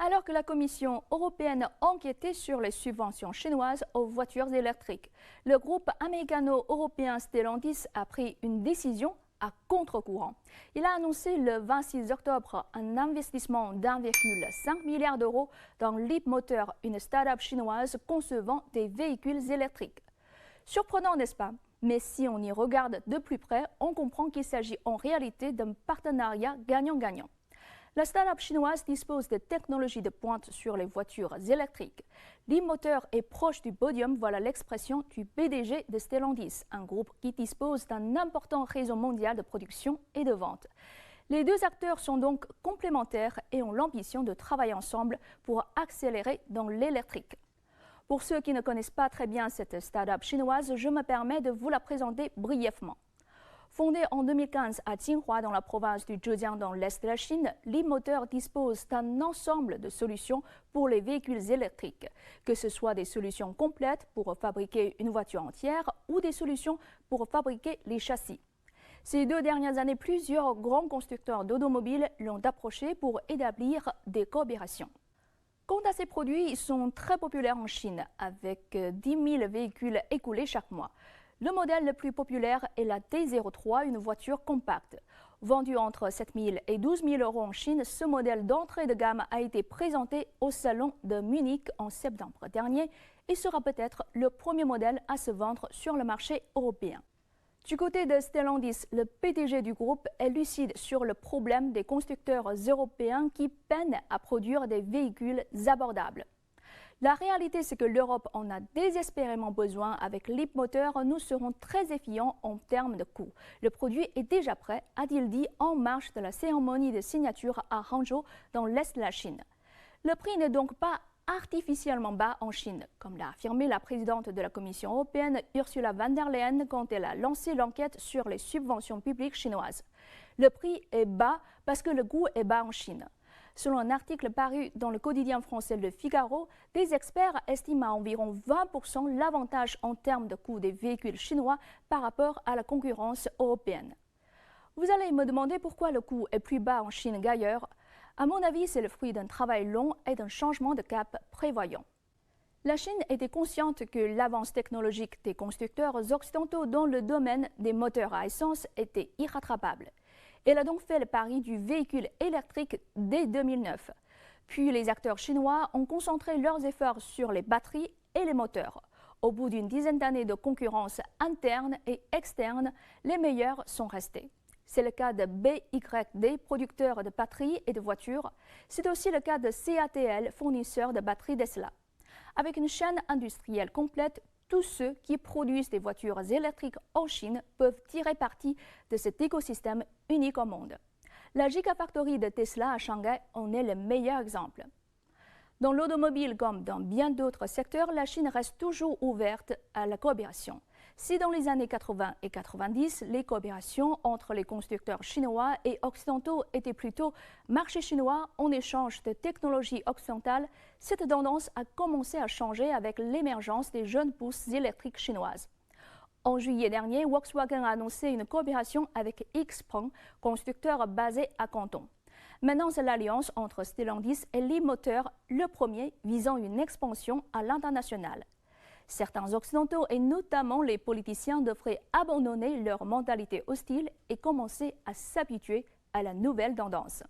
Alors que la Commission européenne enquêtait sur les subventions chinoises aux voitures électriques, le groupe américano-européen Stellantis a pris une décision à contre-courant. Il a annoncé le 26 octobre un investissement d'1,5 milliard d'euros dans Leapmotor, une start-up chinoise concevant des véhicules électriques. Surprenant, n'est-ce pas? Mais si on y regarde de plus près, on comprend qu'il s'agit en réalité d'un partenariat gagnant-gagnant. La start-up chinoise dispose de technologies de pointe sur les voitures électriques. Leapmotor est proche du podium, voilà l'expression du PDG de Stellantis, un groupe qui dispose d'un important réseau mondial de production et de vente. Les deux acteurs sont donc complémentaires et ont l'ambition de travailler ensemble pour accélérer dans l'électrique. Pour ceux qui ne connaissent pas très bien cette start-up chinoise, je me permets de vous la présenter brièvement. Fondée en 2015 à Jinhua dans la province du Zhejiang dans l'est de la Chine, Leapmotor dispose d'un ensemble de solutions pour les véhicules électriques, que ce soit des solutions complètes pour fabriquer une voiture entière ou des solutions pour fabriquer les châssis. Ces 2 dernières années, plusieurs grands constructeurs d'automobiles l'ont approché pour établir des coopérations. Quant à ces produits, ils sont très populaires en Chine, avec 10 000 véhicules écoulés chaque mois. Le modèle le plus populaire est la T03, une voiture compacte. Vendue entre 7 000 et 12 000 euros en Chine, ce modèle d'entrée de gamme a été présenté au salon de Munich en septembre dernier et sera peut-être le premier modèle à se vendre sur le marché européen. Du côté de Stellantis, le PDG du groupe est lucide sur le problème des constructeurs européens qui peinent à produire des véhicules abordables. La réalité, c'est que l'Europe en a désespérément besoin. Avec Leapmotor, nous serons très efficaces en termes de coûts. Le produit est déjà prêt, a-t-il dit en marge de la cérémonie de signature à Hangzhou, dans l'est de la Chine. Le prix n'est donc pas artificiellement bas en Chine, comme l'a affirmé la présidente de la Commission européenne, Ursula von der Leyen, quand elle a lancé l'enquête sur les subventions publiques chinoises. Le prix est bas parce que le coût est bas en Chine. Selon un article paru dans le quotidien français Le Figaro, des experts estiment à environ 20% l'avantage en termes de coût des véhicules chinois par rapport à la concurrence européenne. Vous allez me demander pourquoi le coût est plus bas en Chine qu'ailleurs. À mon avis, c'est le fruit d'un travail long et d'un changement de cap prévoyant. La Chine était consciente que l'avance technologique des constructeurs occidentaux dans le domaine des moteurs à essence était irrattrapable. Elle a donc fait le pari du véhicule électrique dès 2009. Puis les acteurs chinois ont concentré leurs efforts sur les batteries et les moteurs. Au bout d'une dizaine d'années de concurrence interne et externe, les meilleurs sont restés. C'est le cas de BYD, producteur de batteries et de voitures. C'est aussi le cas de CATL, fournisseur de batteries Tesla. Avec une chaîne industrielle complète, tous ceux qui produisent des voitures électriques en Chine peuvent tirer parti de cet écosystème unique au monde. La Gigafactory de Tesla à Shanghai en est le meilleur exemple. Dans l'automobile comme dans bien d'autres secteurs, la Chine reste toujours ouverte à la coopération. Si dans les années 80 et 90, les coopérations entre les constructeurs chinois et occidentaux étaient plutôt marché chinois en échange de technologies occidentales, cette tendance a commencé à changer avec l'émergence des jeunes pousses électriques chinoises. En juillet dernier, Volkswagen a annoncé une coopération avec XPeng, constructeur basé à Canton. Maintenant, c'est l'alliance entre Stellantis et Leapmotor, le premier visant une expansion à l'international. Certains occidentaux et notamment les politiciens devraient abandonner leur mentalité hostile et commencer à s'habituer à la nouvelle tendance.